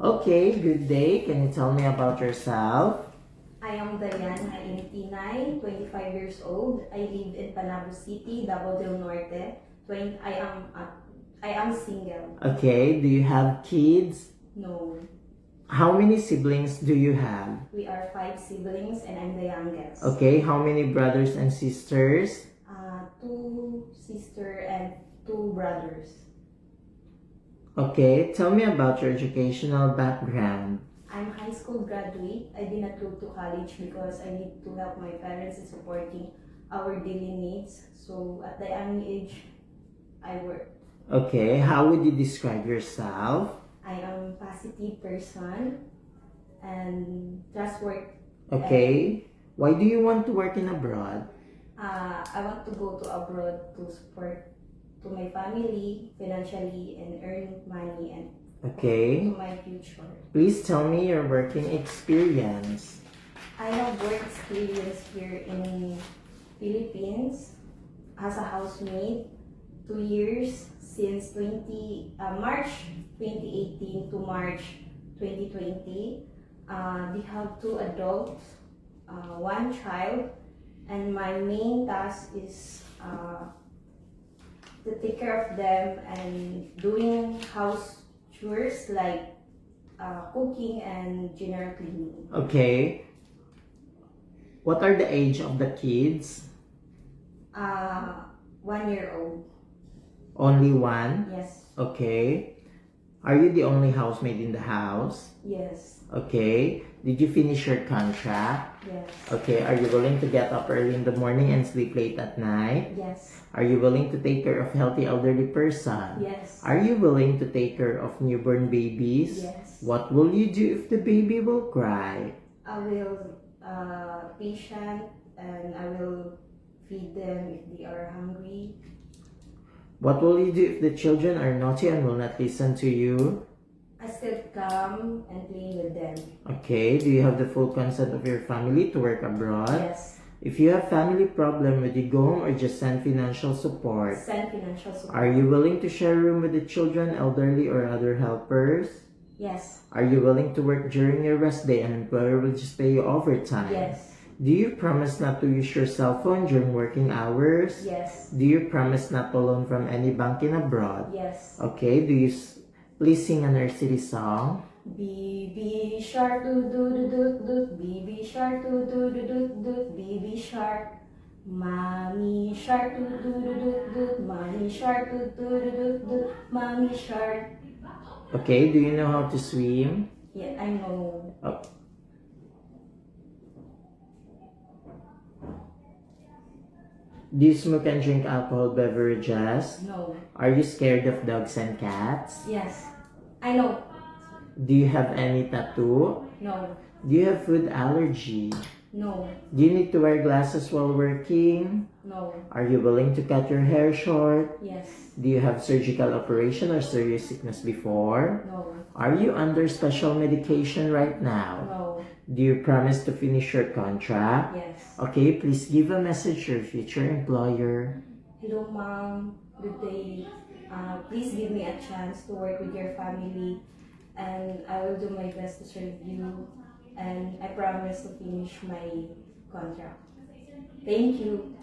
Okay, good day. Can you tell me about yourself? I am Diana Intinay, 25 years old. I live in Panabo City, Davao del Norte. 20, I am single. Okay, do you have kids? No, How many siblings do you have? we are 5 siblings and I'm the youngest. Okay, how many brothers and sisters? 2 sisters and 2 brothers. Okay, tell me about your educational background. I'm high school graduate. I did not go to college because I need to help my parents in supporting our daily needs. So at the young age, I work. Okay, how would you describe yourself? I am positive person and trustworthy. Okay, why do you want to work in abroad? I want to go to abroad to support to my family financially and earn money and Okay, to my future. please tell me your working experience. I have work experience here in Philippines as a housemaid 2 years since March 2018 to March 2020. We have 2 adults, 1 child, and my main task is to take care of them and doing house chores like cooking and general cleaning. Okay, what are the age of the kids? 1 year old. Only one? Yes. Okay. Are you the only housemaid in the house? Yes. Okay. Did you finish your contract? Yes. Okay. Are you willing to get up early in the morning and sleep late at night? Yes. Are you willing to take care of healthy elderly person? Yes. Are you willing to take care of newborn babies? Yes. What will you do if the baby will cry? I will patient and I will feed them if they are hungry. What will you do if the children are naughty and will not listen to you? I still come and play with them. Okay. Do you have the full consent of your family to work abroad? Yes. If you have family problem, would you go home or just send financial support? Send financial support. Are you willing to share a room with the children, elderly, or other helpers? Yes. Are you willing to work during your rest day and employer will just pay you overtime? Yes. Do you promise not to use your cell phone during working hours? Yes. Do you promise not to loan from any bank in abroad? Yes. Okay, do you please sing a nursery song? Baby shark doo doo doo doo doo, baby shark doo doo doo doo doo, baby shark. Mommy shark doo doo doo doo doo, mommy shark doo doo doo doo doo, mommy shark. Okay, do you know how to swim? Yeah, I know. Oh. Do you smoke and drink alcohol beverages? No. Are you scared of dogs and cats? Yes. I know. Do you have any tattoo? No. Do you have food allergy? No. Do you need to wear glasses while working? No. Are you willing to cut your hair short? Yes. Do you have surgical operation or serious sickness before? No. Are you under special medication right now? No. Do you promise to finish your contract? Yes. Okay, please give a message to your future employer. Hello, mom. Good day. Please give me a chance to work with your family, and I will do my best to serve you. And I promise to finish my contract. Thank you.